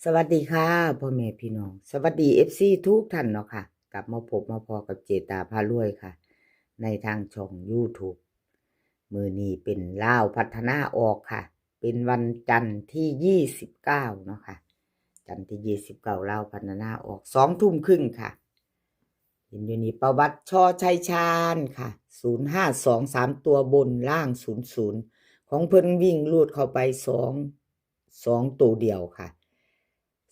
สวัสดีค่ะพ่อแม่พี่น้องสวัสดีFCทุกท่านเนาะค่ะกลับมาพบมาพอกับเจตาพารวยค่ะในทางช่อง YouTube มือนี้เป็นลาวพัฒนาออกค่ะเป็นวันจันทร์ที่29เนาะค่ะจันทร์ที่29ลาวพัฒนาออก2 ทุ่มครึ่งค่ะเห็นอยู่นี่ประวัติช่อชัยชาญค่ะ0523ตัวบนล่าง00ของเพิ่นวิ่งลูดเข้าไป2ตัวเดียวค่ะ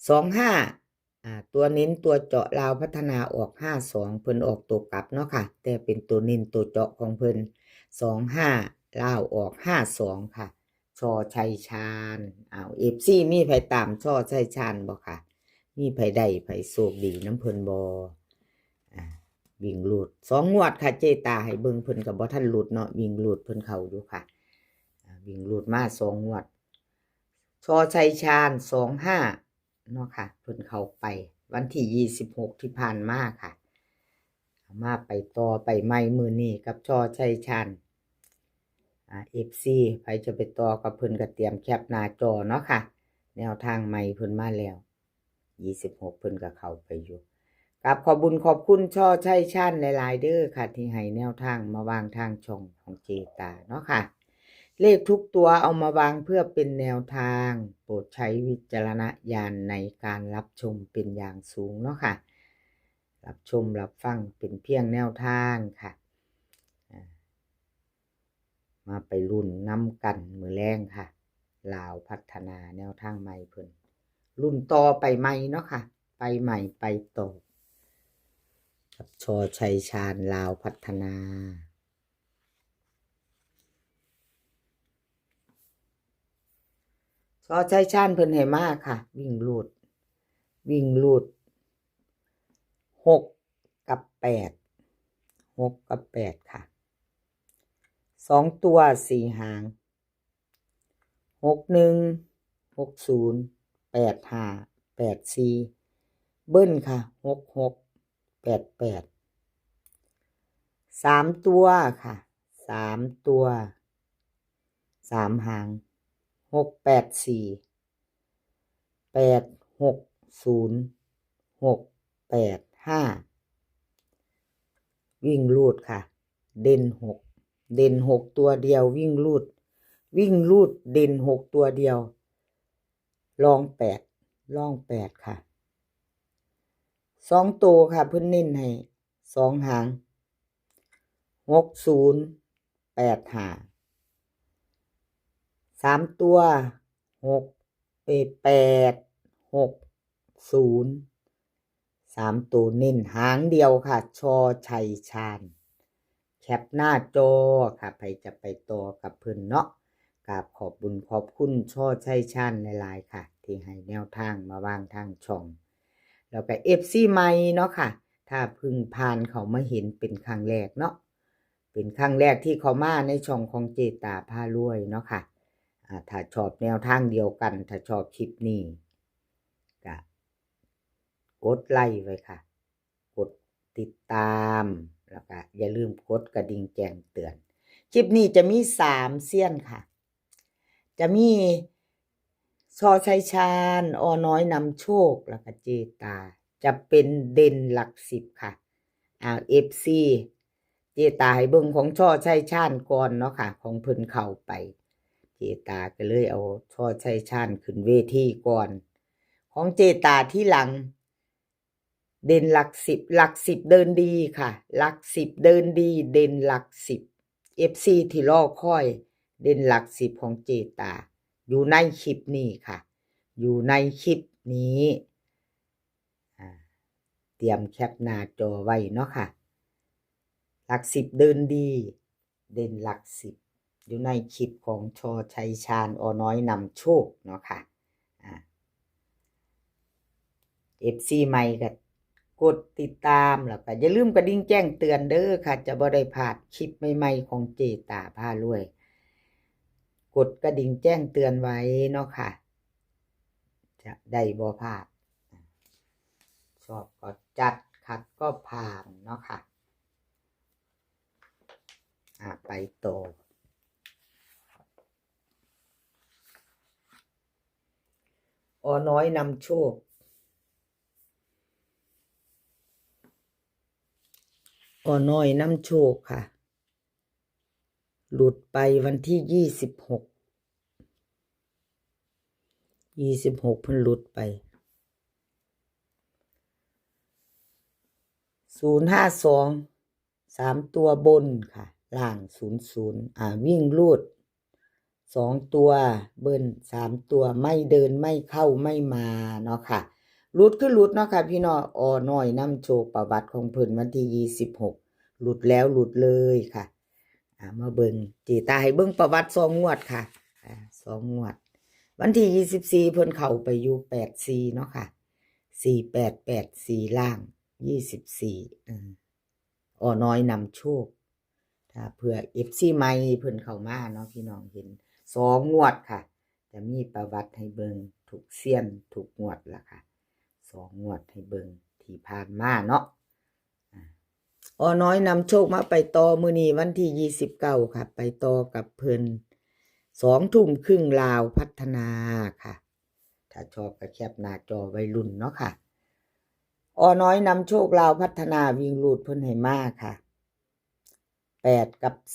25ตัวเน้นตัวเจาะลาวพัฒนาออก52เพิ่นออกตัวกลับเนาะค่ะแต่เป็นตัวเน้นตัวเจาะของเพิ่น25ลาวออก52ค่ะช่อชัยชาญFC มีไผตามช่อชัยชาญบ่ค่ะมีไผได้ไผโชคดีน้ำเพิ่นบ่วิ่งลูด2งวดค่ะเจตาให้เบิ่งเพิ่นก็บ่ทันหลุดเนาะวิ่งลูดเพิ่นเข้าอยู่ค่ะวิ่งลูดมา2งวดช่อชัยชาญ25เนาะค่ะเพิ่นเข้าไปวันที่26ที่ผ่านมาค่ะมาไปต่อไปใหม่มื้อนี้กับช่อชัยชาญFC ใครจะไปต่อกับเพิ่นก็เตรียมแคปหน้าจอเนาะค่ะแนวทางใหม่เพิ่นมาแล้ว26เพิ่นก็เข้าไปอยู่กับขอบุญขอบคุณช่อชัยชาญหลายๆเด้อค่ะที่ให้แนวทางมาวางทางช่องของเจตาเนาะค่ะเลขทุกตัวเอามาวางเพื่อเป็นแนวทางโปรดใช้วิจารณญาณในการรับชมเป็นอย่างสูงเนาะค่ะรับชมรับฟังเป็นเพียงแนวทางค่ะมาไปรุ่นน้ำกันมือแรงค่ะลาวพัฒนาแนวทางใหม่เพิ่นรุ่นต่อไปใหม่เนาะค่ะไปใหม่ไปต่อกับชอชัยชาญลาวพัฒนาชอชัยชาญเพิ่นให้มากค่ะวิ่งลูด6กับ8ค่ะ2ตัว4หาง61 60 85 84เบิ้ลค่ะ66 88 3ตัวค่ะ3ตัว3หาง684 860 685วิ่งลูดค่ะเด่น6ตัวเดียววิ่งลูดเด่น6ตัวเดียวรอง8ค่ะ2ตัวค่ะเพิ่นเน้นให้2หาง60 85 3ตัว860 3ตัวเน้นหางเดียวค่ะชอชัยชาญแคปหน้าจอค่ะใครจะไปต่อกับเพิ่นเนาะกราบขอบบุญขอบคุณช่อชัยชาญหลายๆค่ะที่ให้แนวทางมาวางทางช่องแล้วก็ FC ใหม่เนาะค่ะถ้าเพิ่งผ่านเขามาเห็นเป็นครั้งแรกเนาะเป็นครั้งแรกที่เขามาในช่องของเจตาพารวยเนาะค่ะถ้าชอบแนวทางเดียวกันถ้าชอบคลิปนี้ก็กดไลค์ไว้ค่ะกดติดตามแล้วก็อย่าลืมกดกระดิ่งแจ้งเตือนคลิปนี้จะมี3เสี้ยนค่ะจะมีชอชัยชาญอน้อยนำโชคแล้วก็เจตาจะเป็นเด่นหลัก10ค่ะFC เจตาให้เบิ่งของช่อชัยชาญก่อนเนาะค่ะของเพิ่นเข้าไปเจตาก็เลยเอาช่อชัยชาญขึ้นเวทีก่อนของเจตาที่หลังเด่นหลัก10เดินดีค่ะหลัก10เดินดีเด่นหลัก10 FC ที่รอคอยเด่นหลัก10ของเจตาอยู่ในคลิปนี้ค่ะอยู่ในคลิปนี้เตรียมแคปหน้าจอไว้เนาะค่ะหลัก10เดินดีเด่นหลัก10อยู่ในคลิปของชอชัยชาญอน้อยนำโชคเนาะค่ะFC ใหม่ก็กดติดตามแล้วก็อย่าลืมกระดิ่งแจ้งเตือนเด้อค่ะจะบ่ได้พลาดคลิปใหม่ๆของเจตาพารวยกดกระดิ่งแจ้งเตือนไว้เนาะค่ะจะได้บ่พลาดชอบก็จัดขัดก็ผ่านเนาะค่ะไปต่อ อน้อยนำโชคอน้อยนำโชคค่ะหลุดไปวันที่26เพิ่นหลุดไป052 3ตัวบนค่ะล่าง00วิ่งรูด2ตัวเบิ้ล3ตัวไม่เดินไม่เข้าไม่มาเนาะค่ะหลุดคือหลุดเนาะค่ะพี่น้องน้อยนำโชคประวัติของเพิ่นวันที่26หลุดแล้วหลุดเลยค่ะมาเบิ่งจีตาให้เบิ่งประวัติ2งวดค่ะ2งวดวันที่24เพิ่นเข้าไปอยู่84เนาะค่ะ4884ล่าง24น้อยนำโชคถ้าเพื่อ FC ใหม่เพิ่นเข้ามาเนาะพี่น้องเห็น2งวดค่ะจะมีประวัติให้เบิ่งทุกเซียนทุกงวดล่ะค่ะ2งวดให้เบิ่งที่ผ่านมาเนาะน้อยนำโชคมาไปต่อมื้อนี้วันที่29ค่ะไปต่อกับเพิ่น2 ทุ่มครึ่งลาวพัฒนาค่ะถ้าชอบก็แคปหน้าจอไว้รุ่นเนาะค่ะน้อยนำโชคลาวพัฒนาวิ่งรูดเพิ่นให้มาค่ะ8กับ3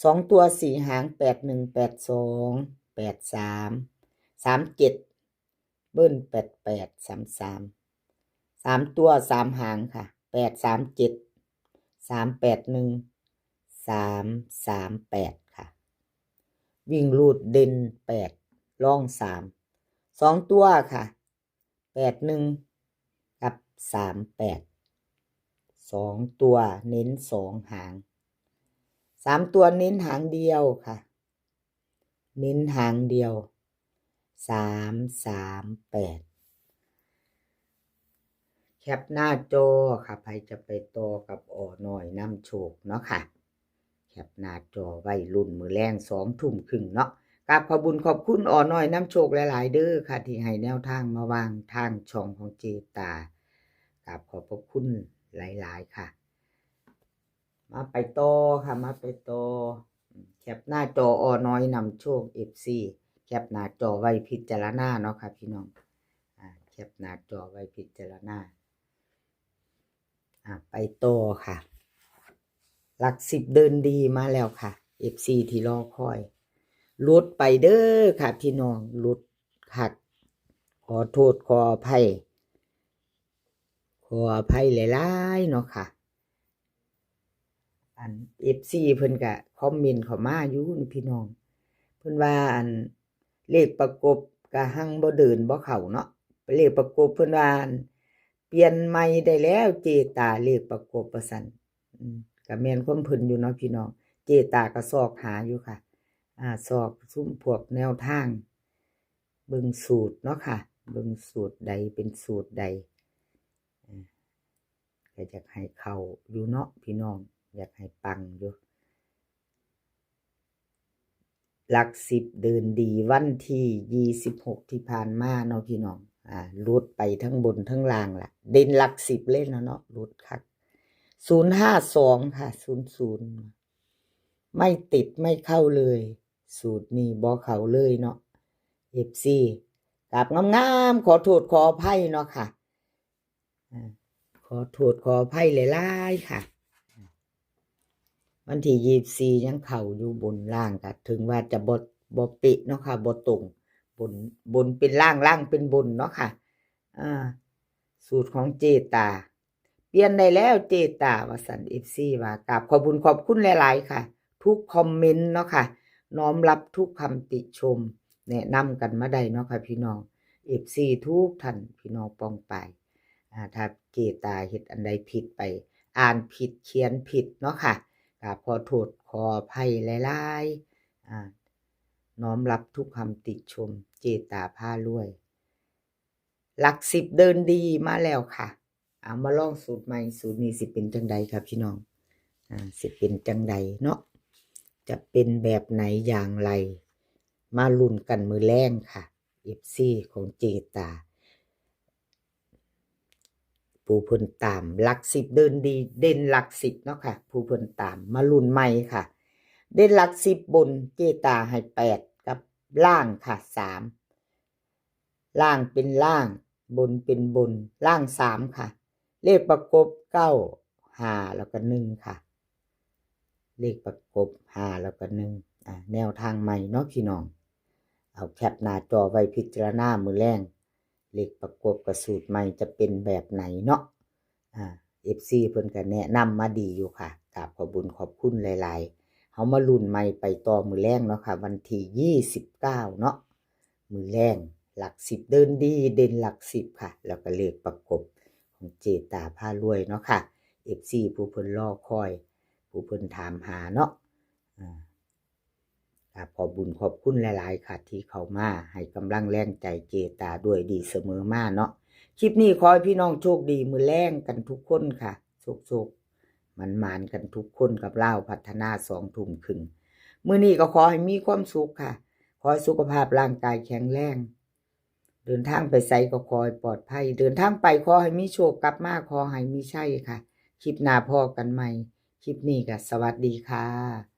2ตัว4หาง81 82 83 37เบิ้ล88 33 3ตัว3หางค่ะ837 381 338ค่ะวิ่งรูดเด่น8ร่อง3 2ตัวค่ะ81กับ38 2ตัวเน้น2หาง3ตัวเน้นหางเดียวค่ะเน้นหางเดียว338แคปหน้าจอค่ะใครจะไปต่อกับน้อยนำโชคเนาะค่ะแคปหน้าจอไว้รุ่นมือแรง2 ทุ่มครึ่งเนาะกราบขอบคุญขอบคุณน้อยนำโชคหลายๆเด้อค่ะที่ให้แนวทางมาวางทางช่องของเจตากราบขอบพระคุณหลายๆค่ะมาไปต่อค่ะมาไปต่อแคปหน้าจอน้อยนำโชค FC แคปหน้าจอไว้พิจารณาเนาะค่ะพี่น้องแคปหน้าจอไว้พิจารณาไปต่อค่ะหลัก10เดินดีมาแล้วค่ะ FC ที่รอคอยลดไปเด้อค่ะพี่น้องลดคักขอโทษขออภัยหลายๆเนาะค่ะFC เพิ่นก็คอมเมนต์เข้ามาอยู่พี่น้องเพิ่นว่าเลขประกบก็หังบ่เดินบ่เข้าเนาะเลขประกบเพิ่นว่าเปลี่ยนใหม่ได้แล้วเจตาเลขประกบว่าซั่นก็แม่นความเพิ่นอยู่เนาะพี่น้องเจตาก็ซอกหาอยู่ค่ะซอกซุ่มพวกแนวทางเบิ่งสูตรเนาะค่ะเบิ่งสูตรใดเป็นสูตรใดก็อยากให้เข้าอยู่เนาะพี่น้องอยากให้ปังอยู่หลัก10เดินดีวันที่26ที่ผ่านมาเนาะพี่น้องรุดไปทั้งบนทั้งล่างล่ะเด่นหลัก10เล่นแล้วเนาะรุดคัก052ค่ะ00ไม่ติดไม่เข้าเลยสูตรนี้บ่เข้าเลยเนาะ FC กราบงามๆขอโทษขออภัยเนาะค่ะขอโทษขออภัยหลายๆค่ะวันที่24ยังเข้าอยู่บนล่างก็ถึงว่าจะบ่เป๊ะเนาะค่ะบ่ตรงบนเป็นล่างล่างเป็นบนเนาะค่ะสูตรของเจตาเปลี่ยนได้แล้วเจตาว่าซั่น FC ว่ากราบขอบคุณหลายๆค่ะทุกคอมเมนต์เนาะค่ะน้อมรับทุกคำติชมแนะนำกันมาได้เนาะค่ะพี่น้อง FC ทุกท่านพี่น้องปองไปถ้าเจตาเฮ็ดอันใดผิดไปอ่านผิดเขียนผิดเนาะค่ะขอโทษขออภัยหลายๆน้อมรับทุกคำติชมเจตาพารวยหลัก10เดินดีมาแล้วค่ะมาลองสูตรใหม่สูตรนี้สิเป็นจังใดครับพี่น้องสิเป็นจังใดเนาะจะเป็นแบบไหนอย่างไรมาลุ้นกันมือแรงค่ะ FC ของเจตาผู้เพิ่นตามหลัก10เดินดีเด่นหลัก10เนาะค่ะผู้เพิ่นตามมาลุ้นใหม่ค่ะเด่นหลัก10บนเจตาให้8กับล่างค่ะ3 ล่างเป็นล่างบนเป็นบนล่าง3ค่ะเลขประกบ9 5แล้วก็1ค่ะเลขประกบ5แล้วก็1แนวทางใหม่เนาะพี่น้องเอาแคปหน้าจอไว้พิจารณามื้อแรงเลขประกบกับสูตรใหม่จะเป็นแบบไหนเนาะFC เพิ่นก็แนะนำมาดีอยู่ค่ะกราบขอบคุญขอบคุณหลายๆเฮามาลุ้นใหม่ไปต่อมื้อแรงเนาะค่ะวันที่29เนาะมื้อแรงหลัก10เดินดีเด่นหลัก10ค่ะแล้วก็เลขประกบของเจตาพารวยเนาะค่ะ FC ผู้เพิ่นรอคอยผู้เพิ่นถามหาเนาะขอบบุญขอบคุณหลายๆค่ะที่เข้ามาให้กำลังแรงใจเจตาด้วยดีเสมอมาเนาะคลิปนี้ขอให้พี่น้องโชคดีมือแรงกันทุกคนค่ะโชคๆมันกันทุกคนกับเล่าพัฒนา2 ทุ่มครึ่งมื้อนี้ก็ขอให้มีความสุขค่ะขอให้สุขภาพร่างกายแข็งแรงเดินทางไปไสก็ขอให้ปลอดภัยเดินทางไปขอให้มีโชคกลับมาขอให้มีชัยค่ะคลิปหน้าพอกันใหม่คลิปนี้ก็สวัสดีค่ะ